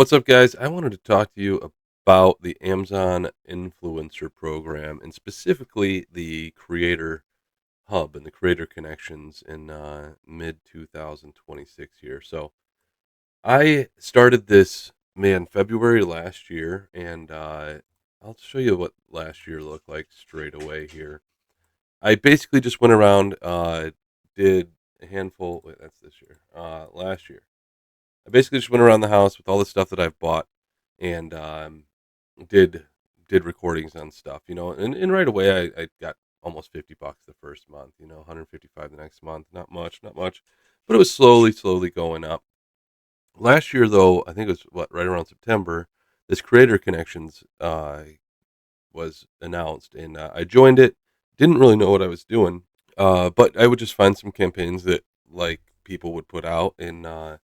What's up, guys? I wanted to talk to you about the Amazon Influencer Program and specifically the Creator Hub and the Creator Connections in mid 2026 here. So I started this, man, February last year, and I'll show you what last year looked like straight away here. I basically just went around, did a handful. Wait, that's this year. Last year. I basically just went around the house with all the stuff that I've bought and did did recordings on stuff, and right away I got almost $50 the first month, 155 the next month. Not much, not much, but it was slowly going up. Last year, though, I think it was right around September. This Creator Connections was announced, and I joined it. Didn't really know what I was doing, but I would just find some campaigns that like people would put out, and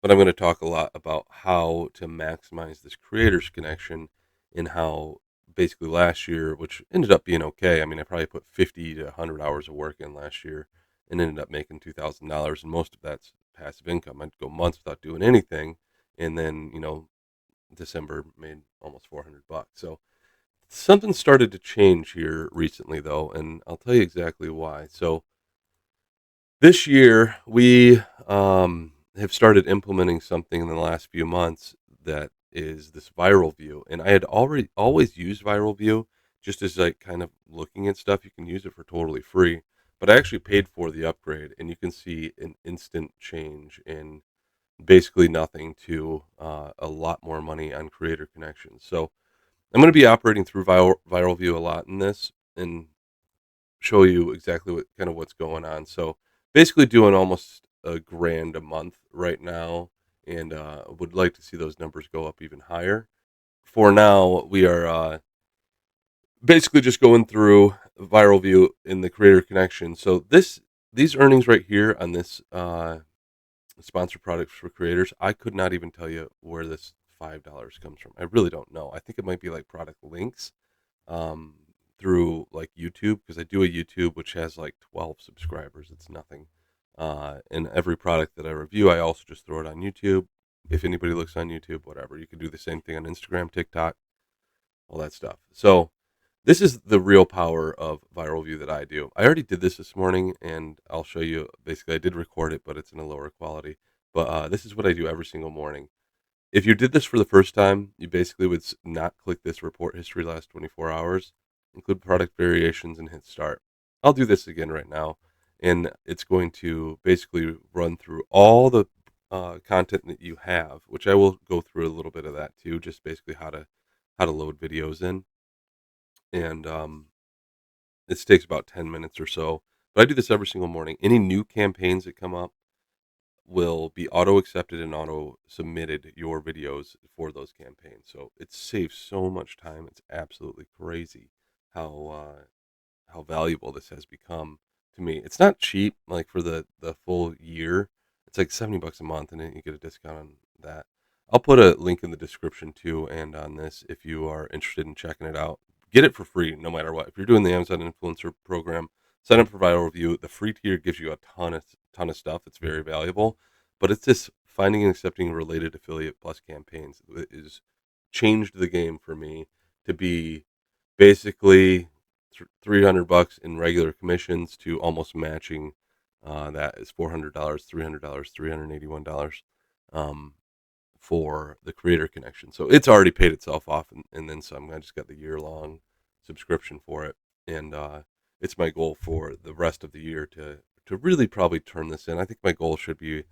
but I'm going to talk a lot about how to maximize this creators connection, and how basically last year, which ended up being okay. I mean, I probably put 50 to 100 hours of work in last year, and ended up making $2,000, and most of that's passive income. I'd go months without doing anything, and then December made almost $400. So something started to change here recently, though, and I'll tell you exactly why. So this year we have started implementing something in the last few months that is this viral view, and I had already always used viral view just as like kind of looking at stuff. You can use it for totally free, but I actually paid for the upgrade, and you can see an instant change in basically nothing to a lot more money on creator connections. So I'm going to be operating through Viral View a lot in this and show you exactly what's going on. So basically, doing almost a grand a month right now, and would like to see those numbers go up even higher. For now, we are basically just going through Viral View in the Creator Connection. So these earnings right here on this sponsored products for creators, I could not even tell you where this $5 comes from. I really don't know. I think it might be like product links um, through like YouTube, because I do a YouTube which has like 12 subscribers. It's nothing. And every product that I review, I also just throw it on YouTube. If anybody looks on YouTube, whatever, you can do the same thing on Instagram, TikTok, all that stuff. So this is the real power of Viral View that I do. I already did this morning, and I'll show you. Basically, I did record it, but it's in a lower quality. But this is what I do every single morning. If you did this for the first time, you basically would not click this report history last 24 hours, include product variations, and hit start. I'll do this again right now, and it's going to basically run through all the content that you have, which I will go through a little bit of that too, just basically how to load videos in, and this takes about 10 minutes or so. But I do this every single morning. Any new campaigns that come up will be auto accepted and auto submitted your videos for those campaigns. So it saves so much time. It's absolutely crazy how valuable this has become to me. It's not cheap, like for the full year. It's like $70 a month, and then you get a discount on that. I'll put a link in the description too, and on this if you are interested in checking it out. Get it for free no matter what. If you're doing the Amazon Influencer Program, sign up for Viral Review. The free tier gives you a ton of stuff that's very valuable, but it's this finding and accepting related affiliate plus campaigns that is changed the game for me to be basically $300 in regular commissions to almost matching that is $400, $300, $381 um, for the creator connection. So it's already paid itself off, and then some. I just got the year long subscription for it, and it's my goal for the rest of the year to really probably turn this in. I think my goal should be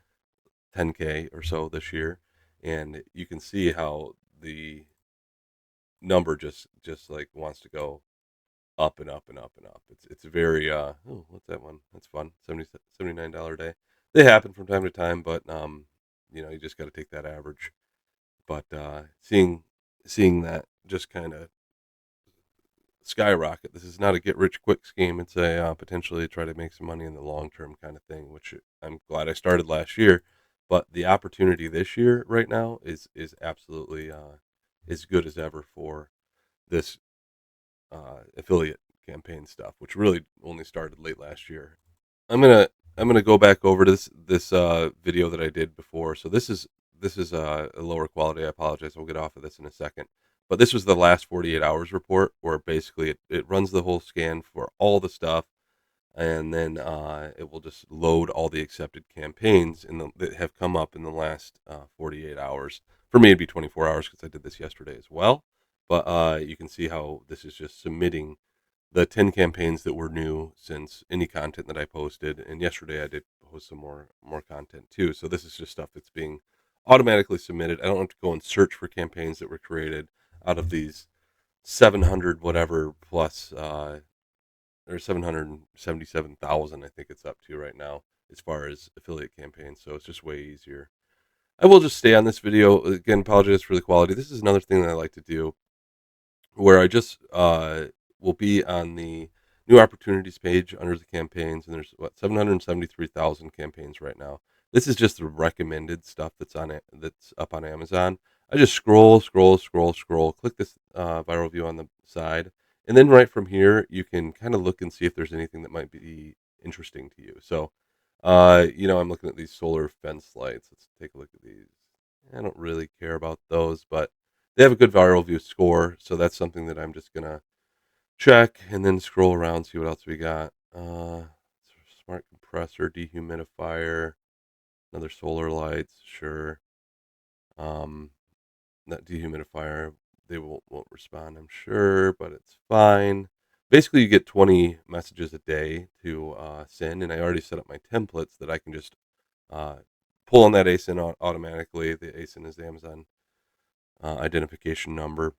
10K or so this year, and you can see how the number just like wants to go up and up and up and up. It's very oh, what's that one? That's fun. $79 a day. They happen from time to time, but you just got to take that average. But seeing that just kind of skyrocket. This is not a get rich quick scheme. It's a potentially try to make some money in the long term kind of thing, which I'm glad I started last year. But the opportunity this year, right now, is absolutely as good as ever for this affiliate campaign stuff, which really only started late last year. I'm gonna I'm gonna go back over to this video that I did before. So this is a lower quality. I apologize. We'll get off of this in a second. But this was the last 48 hours report, where basically it runs the whole scan for all the stuff, and then it will just load all the accepted campaigns that have come up in the last 48 hours. For me, it'd be 24 hours because I did this yesterday as well. But you can see how this is just submitting the 10 campaigns that were new since any content that I posted. And yesterday I did post some more content too. So this is just stuff that's being automatically submitted. I don't have to go and search for campaigns that were created out of these 700 whatever plus or 777,000 I think it's up to right now as far as affiliate campaigns. So it's just way easier. I will just stay on this video. Again, apologize for the quality. This is another thing that I like to do where I just will be on the new opportunities page under the campaigns, and there's 773,000 campaigns right now. This is just the recommended stuff that's on it, that's up on Amazon. I just scroll, scroll, scroll, scroll, click this viral view on the side, and then right from here you can kind of look and see if there's anything that might be interesting to you. So, I'm looking at these solar fence lights. Let's take a look at these. I don't really care about those, but they have a good viral view score, so that's something that I'm just gonna check and then scroll around, see what else we got. Smart compressor, dehumidifier, another solar lights, sure. Um, that dehumidifier, they won't respond, I'm sure, but it's fine. Basically, you get 20 messages a day to send, and I already set up my templates that I can just uh, pull on that ASIN automatically. The ASIN is the Amazon identification number.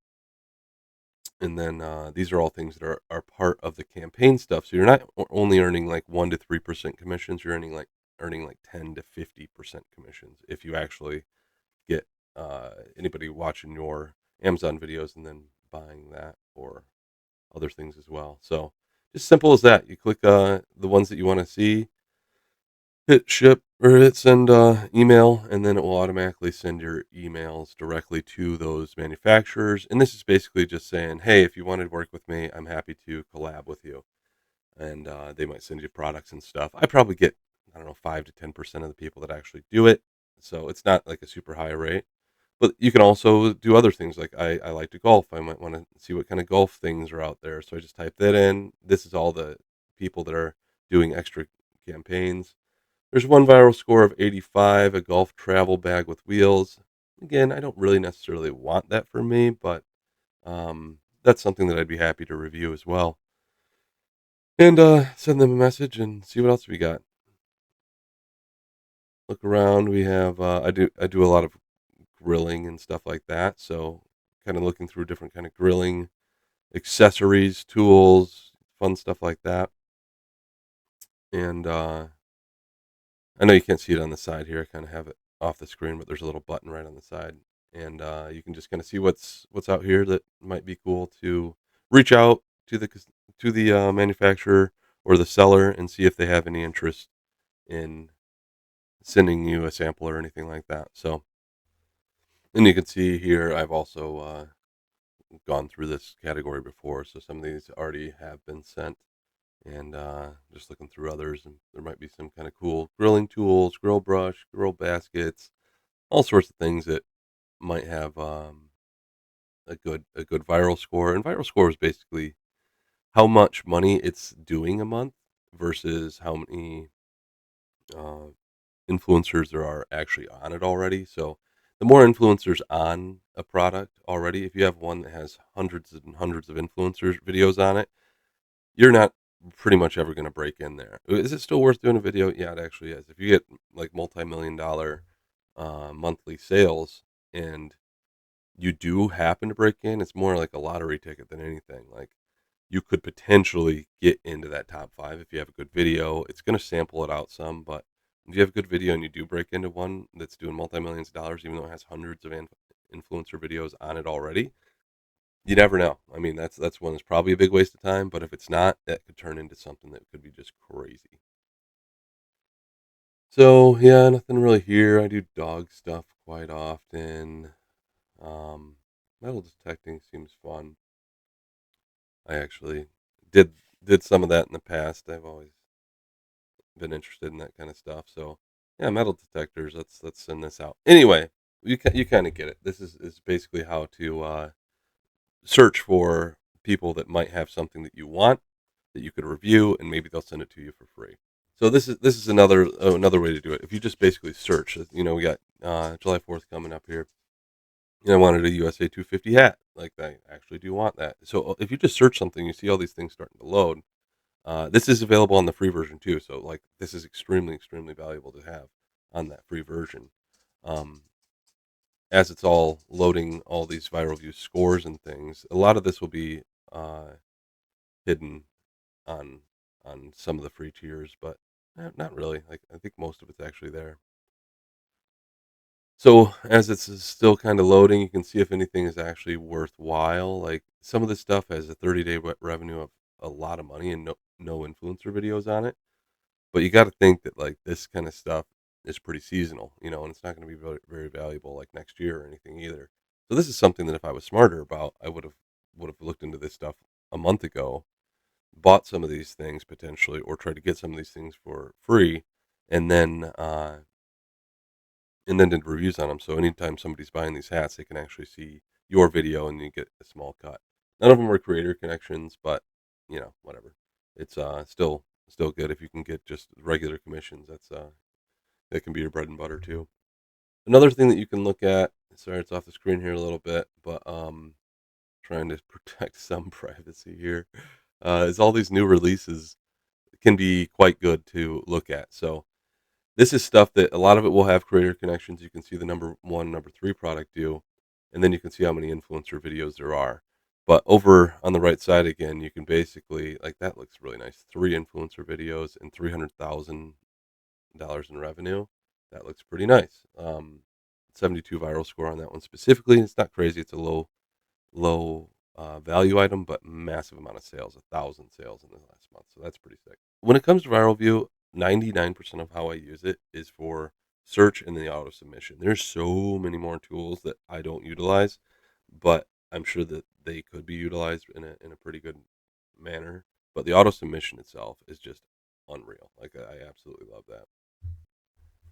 And then these are all things that are part of the campaign stuff. So you're not only earning like 1 to 3% commissions. You're earning like 10 to 50% commissions if you actually get anybody watching your Amazon videos and then buying that or other things as well. So just simple as that. You click the ones that you want to see, hit ship or hit send email, and then it will automatically send your emails directly to those manufacturers. And this is basically just saying, hey, if you wanted to work with me, I'm happy to collab with you. And they might send you products and stuff. I probably get, I don't know, 5 to 10% of the people that actually do it. So it's not like a super high rate. But you can also do other things. Like I like to golf. I might want to see what kind of golf things are out there. So I just type that in. This is all the people that are doing extra campaigns. There's one viral score of 85, a golf travel bag with wheels. Again, I don't really necessarily want that for me, but that's something that I'd be happy to review as well. And send them a message and see what else we got. Look around. We have I do a lot of grilling and stuff like that. So kind of looking through different kind of grilling accessories, tools, fun stuff like that. And I know you can't see it on the side here. I kind of have it off the screen, but there's a little button right on the side, and you can just kind of see what's out here that might be cool to reach out to the manufacturer or the seller and see if they have any interest in sending you a sample or anything like that. So, and you can see here, I've also gone through this category before, so some of these already have been sent. And just looking through others, and there might be some kind of cool grilling tools, grill brush, grill baskets, all sorts of things that might have a good viral score. And viral score is basically how much money it's doing a month versus how many uh, influencers there are actually on it already. So the more influencers on a product already, if you have one that has hundreds and hundreds of influencers videos on it, you're not pretty much ever gonna break in there. Is it still worth doing a video? Yeah, it actually is. If you get, like, multi-million dollar, monthly sales and you do happen to break in, it's more like a lottery ticket than anything. Like, you could potentially get into that top 5 if you have a good video. It's gonna sample it out some, but if you have a good video and you do break into one that's doing multi-millions of dollars, even though it has hundreds of influencer videos on it already, you never know. I mean, that's one that's probably a big waste of time, but if it's not, that could turn into something that could be just crazy. So yeah, nothing really here. I do dog stuff quite often. Um, Metal detecting seems fun. I actually did did some of that in the past. I've always been interested in that kind of stuff. So yeah, metal detectors. Let's send this out. Anyway, you kind of get it. This is basically how to search for people that might have something that you want that you could review, and maybe they'll send it to you for free. So this is another way to do it. If you just basically search, we got July 4th coming up here. I wanted a USA 250 hat. Like, I actually do want that. So if you just search something, you see all these things starting to load. This is available on the free version too. So like, this is extremely valuable to have on that free version. Um, as it's all loading all these viral view scores and things, a lot of this will be uh, hidden on some of the free tiers, but not really. Like, I think most of it's actually there. So as it's still kind of loading, you can see if anything is actually worthwhile. Like, some of this stuff has a 30-day revenue of a lot of money and no influencer videos on it. But you got to think that like this kind of stuff is pretty seasonal, and it's not going to be very valuable like next year or anything either. So this is something that if I was smarter about, I would have looked into this stuff a month ago, bought some of these things potentially, or tried to get some of these things for free, and then did reviews on them. So anytime somebody's buying these hats, they can actually see your video and you get a small cut. None of them are creator connections, but whatever. It's still good if you can get just regular commissions. That can be your bread and butter too. Another thing that you can look at. Sorry, it's off the screen here a little bit, but trying to protect some privacy here. Is all these new releases can be quite good to look at. So this is stuff that a lot of it will have creator connections. You can see the number one, number three product do, and then you can see how many influencer videos there are. But over on the right side again, you can basically, like, that looks really nice. 3 influencer videos and $300,000 in revenue. That looks pretty nice. 72 viral score on that one specifically. It's not crazy. It's a low value item, but massive amount of sales. 1,000 sales in the last month. So that's pretty sick. When it comes to viral view, 99% of how I use it is for search and the auto submission. There's so many more tools that I don't utilize, but I'm sure that they could be utilized in a pretty good manner. But the auto submission itself is just unreal. Like, I absolutely love that.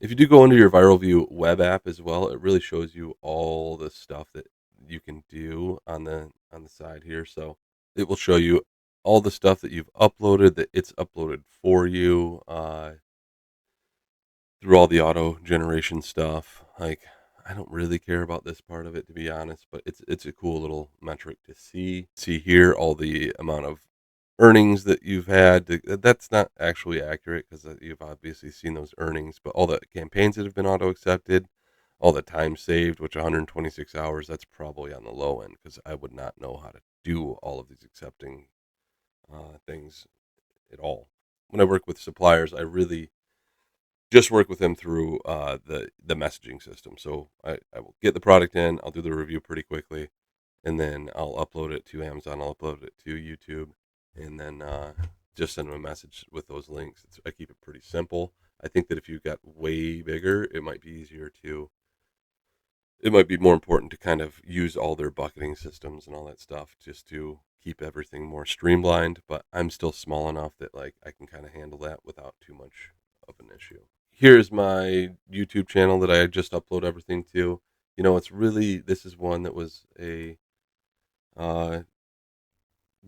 If you do go into your Viral View web app as well, it really shows you all the stuff that you can do on the side here. So it will show you all the stuff that you've uploaded, that it's uploaded for you, through all the auto generation stuff. Like, I don't really care about this part of it, to be honest, but it's a cool little metric to see. See here all the amount of earnings that you've had. That's not actually accurate because you've obviously seen those earnings, but all the campaigns that have been auto accepted, all the time saved, which 126 hours, that's probably on the low end because I would not know how to do all of these accepting things at all. When I work with suppliers, I really just work with them through the messaging system. So I will get the product in, I'll do the review pretty quickly, and then I'll upload it to Amazon, I'll upload it to YouTube, and then just send them a message with those links. I keep it pretty simple. I think that if you got way bigger, it might be more important to kind of use all their bucketing systems and all that stuff just to keep everything more streamlined. But I'm still small enough that like I can kind of handle that without too much of an issue. Here's my YouTube channel that I just upload everything to. This is one that was a uh,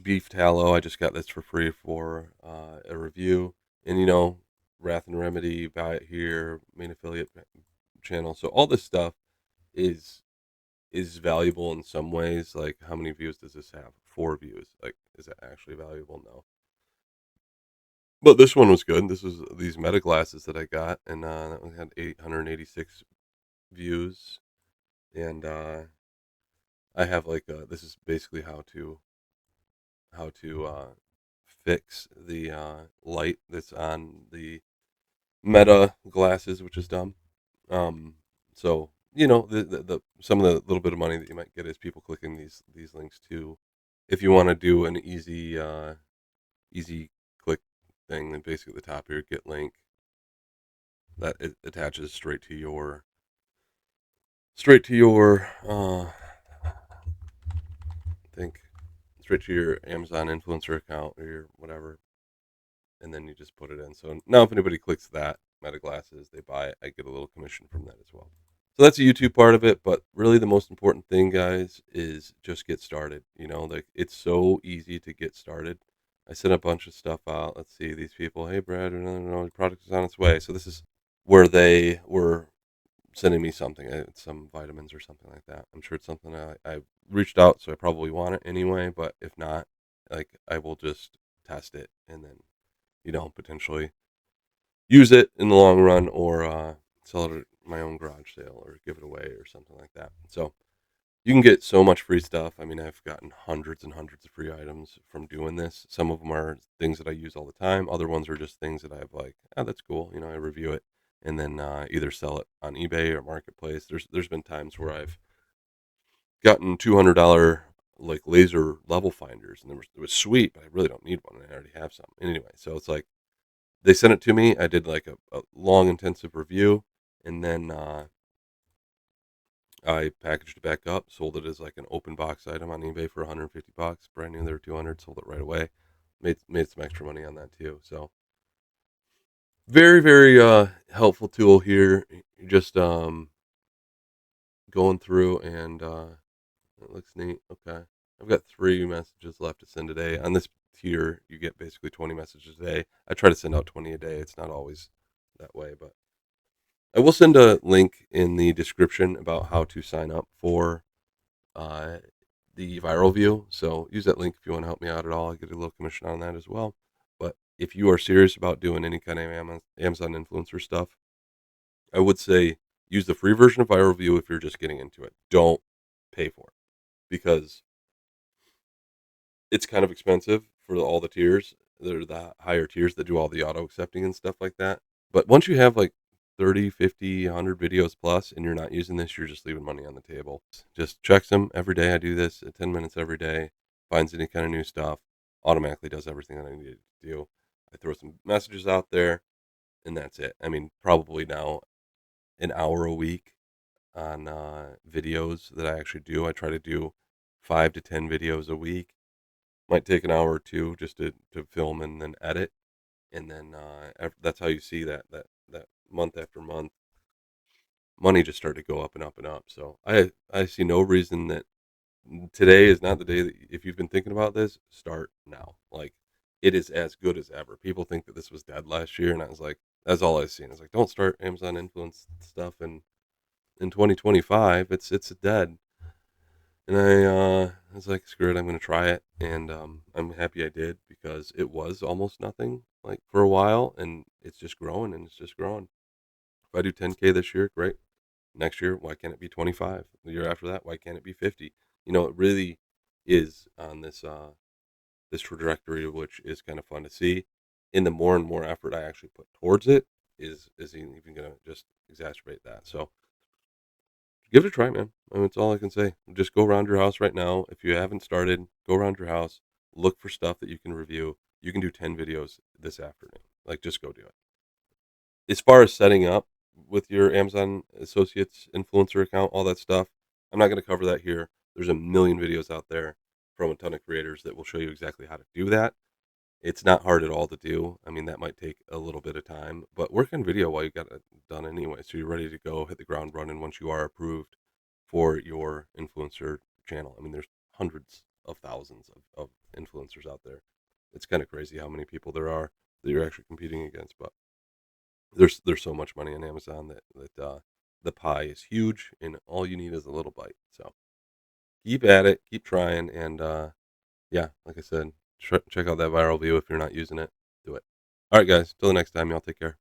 beef tallow. I just got this for free for a review. And, Wrath and Remedy, buy it here, main affiliate channel. So all this stuff is valuable in some ways. Like, how many views does this have? 4 views. Like, is it actually valuable? No. But this one was good. This was these Meta glasses that I got, and that one had 886 views. And I have like this is basically how to fix the light that's on the Meta glasses, which is dumb. Um, so the some of the little bit of money that you might get is people clicking these links too. If you want to do an easy click thing, then basically at the top here, get link that it attaches straight to your think straight to your Amazon influencer account or your whatever, and then you just put it in. So now if anybody clicks that Meta glasses, they buy it, I get a little commission from that as well. So that's the YouTube part of it, but really the most important thing, guys, is just get started. Like it's so easy to get started. I sent a bunch of stuff out. Let's see, these people, hey Brad, no, your product is on its way. So this is where they were sending me something, some vitamins or something like that. I'm sure it's something I reached out, so I probably want it anyway. But if not, like I will just test it and then potentially use it in the long run, or sell it at my own garage sale or give it away or something like that. So you can get so much free stuff. I mean, I've gotten hundreds and hundreds of free items from doing this. Some of them are things that I use all the time. Other ones are just things that I've like, oh, that's cool. I review it and then either sell it on eBay or Marketplace. There's been times where I've gotten $200 like laser level finders, and it was sweet, but I really don't need one. I already have some anyway. So it's like they sent it to me. I did like a long, intensive review, and then I packaged it back up, sold it as like an open box item on eBay for 150 bucks. Brand new, they were 200. Sold it right away. Made some extra money on that too. So very very helpful tool here. You're just going through and it looks neat. Okay, I've got 3 messages left to send today. On this tier, you get basically 20 messages a day. I try to send out 20 a day. It's not always that way, but I will send a link in the description about how to sign up for uh, the viral view. So use that link if you want to help me out at all. I get a little commission on that as well. But if you are serious about doing any kind of Amazon influencer stuff, I would say use the free version of viral view if you're just getting into it. Don't pay for it because it's kind of expensive for all the tiers. They're the higher tiers that do all the auto accepting and stuff like that. But once you have like 30, 50, 100 videos plus and you're not using this, you're just leaving money on the table. Just checks them every day. I do this at 10 minutes every day, finds any kind of new stuff, automatically does everything that I need to do. I throw some messages out there, and that's it. I mean, probably now an hour a week on videos that I actually do. I try to do 5 to 10 videos a week. Might take an hour or two just to film and then edit, and then that's how you see that month after month, money just started to go up and up and up. So I see no reason that today is not the day that if you've been thinking about this, start now. Like it is as good as ever. People think that this was dead last year, and I was like, that's all I've seen. It's like don't start Amazon influence stuff in 2025. It's dead. And I was like, screw it, I'm gonna try it, and I'm happy I did because it was almost nothing like for a while, and it's just growing and it's just growing. If I do 10K this year, great. Next year, why can't it be 25? The year after that, why can't it be 50? It really is on this trajectory, which is kind of fun to see. And the more and more effort I actually put towards it is even gonna just exacerbate that. So give it a try, man. I mean, that's all I can say. Just go around your house right now. If you haven't started, go around your house, look for stuff that you can review. You can do 10 videos this afternoon. Like, just go do it. As far as setting up with your Amazon Associates influencer account, all that stuff, I'm not going to cover that here. There's a million videos out there from a ton of creators that will show you exactly how to do that. It's not hard at all to do. I mean, that might take a little bit of time, but work on video while you got it done anyway. So you're ready to go hit the ground running once you are approved for your influencer channel. I mean, there's hundreds of thousands of influencers out there. It's kind of crazy how many people there are that you're actually competing against, but there's so much money on Amazon that the pie is huge, and all you need is a little bite. So keep at it, keep trying, and yeah, like I said, check out that viral view if you're not using it. Do it. All right, guys. Till the next time, y'all take care.